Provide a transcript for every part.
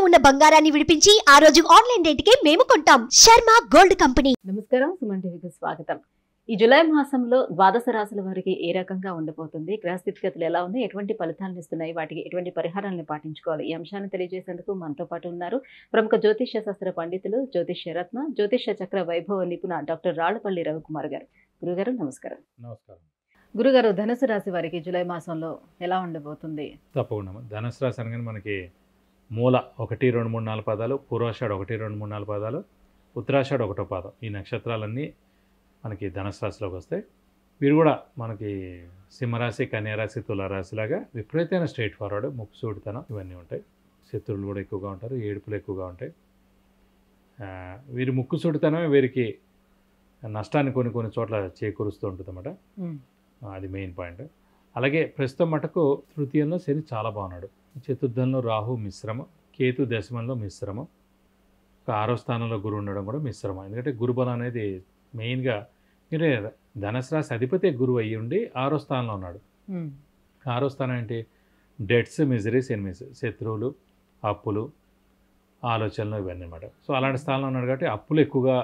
ఉన్న బంగారాన్ని విడిపించి ఆ రోజు ఆన్లైన్ రేటుకే మేము కొంటాం. Sharma gold company. నమస్కారం, సుమన్ టీవీకి స్వాగతం. ఈ జూలై మాసంలో ద్వాదశ రాశుల వారికి ఏ రకంగా ఉండబోతుంది, గ్రహ స్థితిగతులు ఎలా ఉన్నాయి, ఎటువంటి ఫలితాలను ఇస్తున్నాయి, వాటికి ఎటువంటి పరిహారాలను పాటించుకోవాలి, ఈ అంశాన్ని తెలియజేసేందుకు మనతో పాటు ఉన్నారు ప్రముఖ జ్యోతిష్య శాస్త్ర పండితులు, జ్యోతిష్య రత్న, జ్యోతిష్య చక్ర వైభవ నిపుణ డాక్టర్ రాళ్లపల్లి రవికుమార్ గారు. గురుగారు నమస్కారం. నమస్కారం. గురుగారు, ధనుసు రాశి వారికి జూలై మాసంలో ఎలా ఉండబోతుంది? తప్పకుండా. ధనుసు రాశి అనగానే మనకి మూల 1, 2, 3, 4 పాదాలు, పూర్వాషాఢ 1, 2, 3, 4 పాదాలు, ఉత్తరాషాఢ 1వ పాదం, ఈ నక్షత్రాలన్నీ మనకి ధనుసు రాశిలోకి వస్తాయి. వీరు కూడా మనకి సింహరాశి, కన్యారాశి, తులారాశిలాగా విపరీతమైన స్ట్రైట్ ఫార్వర్డ్, ముక్కుసూడితనం ఇవన్నీ ఉంటాయి. శత్రువులు కూడా ఎక్కువగా ఉంటారు, ఏడుపులు ఎక్కువగా ఉంటాయి. వీరి ముక్కుసూడితనమే వీరికి నష్టాన్ని కొన్ని చోట్ల చేకూరుస్తూ ఉంటుంది అన్నమాట. అది మెయిన్ పాయింట్. అలాగే ప్రస్తుతం మటుకు తృతీయంలో శని చాలా బాగున్నాడు, చతుర్థంలో రాహు మిశ్రమం, కేతు దశమంలో మిశ్రమం, 6వ స్థానంలో గురువు ఉండడం కూడా మిశ్రమం. ఎందుకంటే గురుబలం అనేది మెయిన్గా అంటే ధనుసు రాశి అధిపతి గురువు అయ్యి ఉండి 6వ స్థానంలో ఉన్నాడు. 6వ స్థానం ఏంటి? డెట్స్, మిజరీస్, ఎనిమీస్, శత్రువులు, అప్పులు, ఆలోచనలు ఇవన్నీ అన్నమాట. సో అలాంటి స్థానంలో ఉన్నాడు కాబట్టి అప్పులు ఎక్కువగా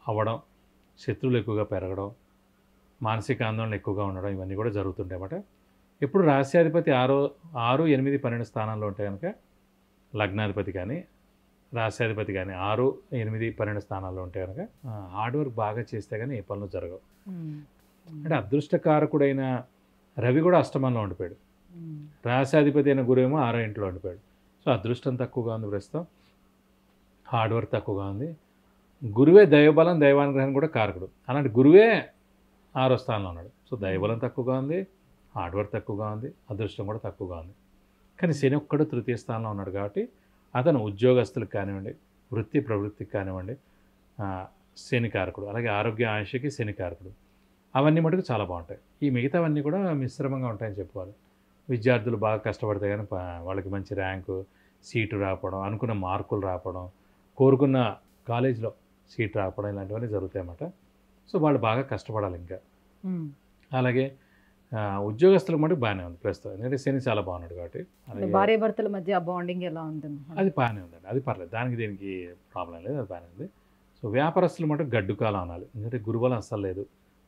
అవ్వడం, శత్రువులు ఎక్కువగా పెరగడం, మానసిక ఆందోళన ఎక్కువగా ఉండడం ఇవన్నీ కూడా జరుగుతుంటాయి అన్నమాట. ఎప్పుడు రాశ్యాధిపతి 6, 8, 12 స్థానాల్లో ఉంటే కనుక లగ్నాధిపతి కానీ రాశ్యాధిపతి కానీ 6, 8, 12 స్థానాల్లో ఉంటే కనుక హార్డ్ వర్క్ బాగా చేస్తే కానీ ఏ పనులు జరగవు. అంటే అదృష్టకారకుడైన రవి కూడా అష్టమంలో ఉండిపోయాడు, రాశ్యాధిపతి అయిన గురువు ఏమో 6వ ఇంట్లో ఉండిపోయాడు. సో అదృష్టం తక్కువగా ఉంది ప్రస్తుతం, హార్డ్ వర్క్ తక్కువగా ఉంది. గురువే దైవబలం, దైవానుగ్రహం కూడా కారకుడు. అలాంటి గురువే 6వ స్థానంలో ఉన్నాడు. సో దైవబలం తక్కువగా ఉంది, హార్డ్ వర్క్ తక్కువగా ఉంది, అదృష్టం కూడా తక్కువగా ఉంది. కానీ శని ఒక్కడు తృతీయ స్థానంలో ఉన్నాడు కాబట్టి అతను ఉద్యోగస్తులకు కానివ్వండి, వృత్తి ప్రవృత్తికి కానివ్వండి శని కారకుడు. అలాగే ఆరోగ్య ఆయుష్కి శని కారకుడు. అవన్నీ మటుకు చాలా బాగుంటాయి. ఈ మిగతావన్నీ కూడా మిశ్రమంగా ఉంటాయని చెప్పుకోవాలి. విద్యార్థులు బాగా కష్టపడితే కానీ వాళ్ళకి మంచి ర్యాంకు, సీటు రాకపోవడం, అనుకున్న మార్కులు రాకపోవడం, కోరుకున్న కాలేజీలో సీట్ రాకపోవడం ఇలాంటివన్నీ జరుగుతాయి అన్నమాట. సో వాళ్ళు బాగా కష్టపడాలి ఇంకా. అలాగే ఉద్యోగస్తులకు మటుకు బాగానే ఉంది ప్రస్తుతం, ఎందుకంటే శని చాలా బాగున్నాడు కాబట్టి. భార్య భర్తల మధ్య బాండింగ్ ఎలా ఉంటుంది? అది బాగానే ఉందండి, అది పర్లేదు, దానికి దీనికి ప్రాబ్లం లేదు, అది బాగానే ఉంది. సో వ్యాపారస్తులు మటుకు గడ్డు కాలం అనాలి, ఎందుకంటే గురుబలం అస్సలు లేదు,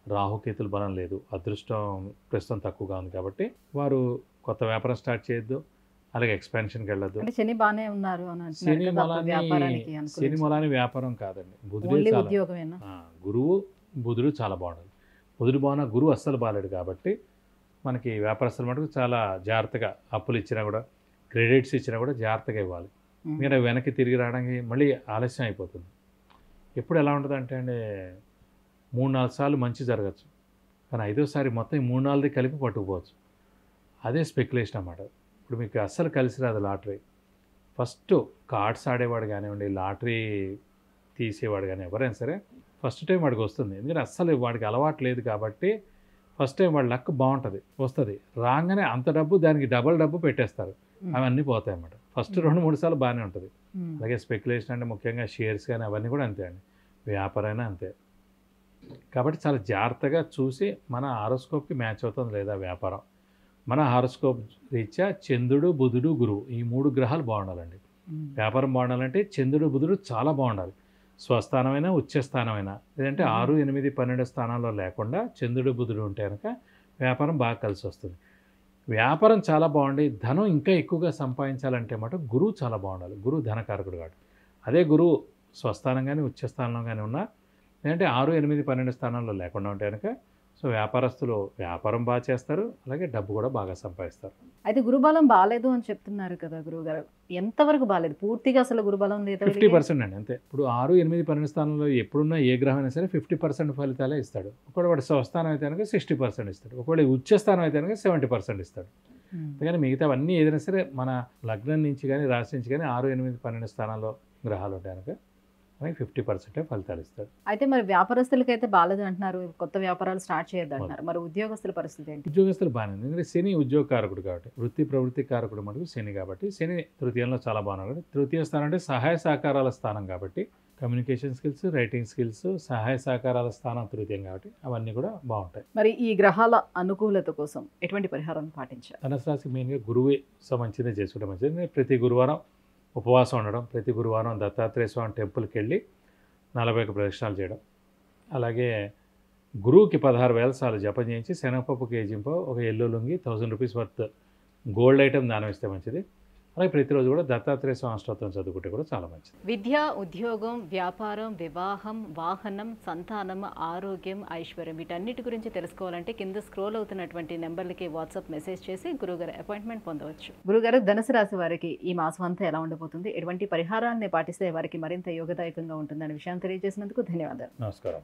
రాహుకేతుల బలం లేదు, అదృష్టం ప్రస్తుతం తక్కువగా ఉంది కాబట్టి వారు కొత్త వ్యాపారం స్టార్ట్ చేయొద్దు, అలాగే ఎక్స్పాన్షన్కి వెళ్ళొద్దు. శని బాగానే ఉన్నారు, శని మూలాన్ని వ్యాపారం కాదండి, గురువు బుధుడు చాలా బాగుండాలి. బుధుడు బాగున్నా గురువు అస్సలు బాగాలేడు కాబట్టి మనకి వ్యాపారస్తులు మటుకు చాలా జాగ్రత్తగా, అప్పులు ఇచ్చినా కూడా, క్రెడిట్స్ ఇచ్చినా కూడా జాగ్రత్తగా ఇవ్వాలి. మీరు వెనక్కి తిరిగి రావడానికి మళ్ళీ ఆలస్యం అయిపోతుంది. ఎప్పుడు ఎలా ఉంటుంది అంటే అండి, 3-4 సార్లు మంచి జరగచ్చు, కానీ 5వసారి మొత్తం ఈ 3-4ది కలిపి పట్టుకుపోవచ్చు. అదే స్పెక్యులేషన్ అన్నమాట. ఇప్పుడు మీకు అస్సలు కలిసి రాదు లాటరీ. ఫస్ట్ కార్డ్స్ ఆడేవాడు కానివ్వండి, లాటరీ తీసేవాడు కానీ ఎవరైనా సరే ఫస్ట్ టైం వాడికి వస్తుంది, ఎందుకంటే అస్సలు వాడికి అలవాటు లేదు కాబట్టి ఫస్ట్ టైం వాడి లక్ బాగుంటుంది, వస్తుంది, రాగానే అంత డబ్బు దానికి డబల్ డబ్బు పెట్టేస్తారు, అవన్నీ పోతాయి అన్నమాట. ఫస్ట్ 2-3 సార్లు బాగానే ఉంటుంది. అలాగే స్పెక్యులేషన్ అంటే ముఖ్యంగా షేర్స్ కానీ అవన్నీ కూడా అంతే అండి, వ్యాపారైనా అంతే. కాబట్టి చాలా జాగ్రత్తగా చూసి మన హారోస్కోప్కి మ్యాచ్ అవుతుంది లేదా వ్యాపారం. మన హారోస్కోప్ రీత్యా చంద్రుడు, బుధుడు, గురువు ఈ 3 గ్రహాలు బాగుండాలండి. వ్యాపారం బాగుండాలంటే చంద్రుడు, బుధుడు చాలా బాగుండాలి. స్వస్థానమైనా, ఉచ్చస్థానమైనా, లేదంటే 6, 8, 12 స్థానాల్లో లేకుండా చంద్రుడు, బుధుడు ఉంటే కనుక వ్యాపారం బాగా కలిసి వస్తుంది. వ్యాపారం చాలా బాగుండి ధనం ఇంకా ఎక్కువగా సంపాదించాలంటే మాట గురువు చాలా బాగుండాలి. గురువు ధనకారకుడు కాదు. అదే గురువు స్వస్థానం కానీ, ఉచ్చస్థానంలో కానీ ఉన్నా, లేదంటే 6, 8, 12 స్థానాల్లో లేకుండా ఉంటే కనుక సో వ్యాపారస్తులు వ్యాపారం బాగా చేస్తారు, అలాగే డబ్బు కూడా బాగా సంపాదిస్తారు. అయితే గురుబలం బాగాలేదు అని చెప్తున్నారు కదా గురువుగారు, ఎంతవరకు బాగాలేదు? పూర్తిగా అసలు గురుబలం లేదు, 50% అండి అంతే. ఇప్పుడు 6, 8, 12 స్థానంలో ఎప్పుడున్నా ఏ గ్రహం అయినా సరే 50% ఫలితాలే ఇస్తాడు. ఒకవేళ వాడు స్వస్థానం అయితే కనుక 60% ఇస్తాడు, ఒకవేళ ఉచ్చస్థానం అయితే కనుక 70% ఇస్తాడు. అందుకని మిగతావన్నీ ఏదైనా సరే మన లగ్నం నుంచి కానీ, రాశి నుంచి కానీ 6, 8, 12 స్థానాల్లో గ్రహాలు ఉంటాయి కనుక 50% ఫలితాలు ఇస్తాడు. అయితే మరి వ్యాపారస్తులకి అయితే బాగాలేదు అంటున్నారు, కొత్త వ్యాపారాలు స్టార్ట్ చేయొద్దు అంటున్నారు, మరి ఉద్యోగస్తుల పరిస్థితి ఏంటి? ఉద్యోగస్తులు బాగానే ఉంది, ఎందుకంటే శని ఉద్యోగ కారకుడు కాబట్టి, వృత్తి ప్రవృత్తి కారకుడు మటుకు శని కాబట్టి శని తృతీయంలో చాలా బాగున్నాడు. తృతీయ స్థానం అంటే సహాయ సహకారాల స్థానం కాబట్టి కమ్యూనికేషన్ స్కిల్స్, రైటింగ్ స్కిల్స్, సహాయ సహకారాల స్థానం తృతీయం కాబట్టి అవన్నీ కూడా బాగుంటాయి. మరి ఈ గ్రహాల అనుకూలత కోసం ఎటువంటి పరిహారం పాటించాలి? ధనుసు రాశి మెయిన్గా గురువే మంచిదే చేసుకుంటే మంచిది. ప్రతి గురువారం ఉపవాసం ఉండడం, ప్రతి గురువారం దత్తాత్రేయ స్వామి టెంపుల్కి వెళ్ళి 41 ప్రదక్షిణాలు చేయడం, అలాగే గురువుకి 16,000 సార్లు జపం చేయించి శనగపప్పు కేజీంపో ఒక yellow lungi 1000 rupees worth gold item దానం ఇస్తే మంచిది. అలాగే ప్రతిరోజు కూడా దత్తాత్రేయ స్వామి స్తోత్రం చదువుకుంటే కూడా చాలా మంచిది. విద్య, ఉద్యోగం, వ్యాపారం, వివాహం, వాహనం, సంతానం, ఆరోగ్యం, ఐశ్వర్యం వీటన్నిటి గురించి తెలుసుకోవాలంటే కింద స్క్రోల్ అవుతున్నటువంటి నెంబర్లకి వాట్సాప్ మెసేజ్ చేసి గురుగారు అపాయింట్మెంట్ పొందవచ్చు. గురుగారు, ధనుసు రాశి వారికి ఈ మాసం అంతా ఎలా ఉండబోతుంది, ఎటువంటి పరిహారాన్ని పాటిస్తే వారికి మరింత యోగదాయకంగా ఉంటుందనే విషయాన్ని తెలియజేసినందుకు ధన్యవాదాలు. నమస్కారం.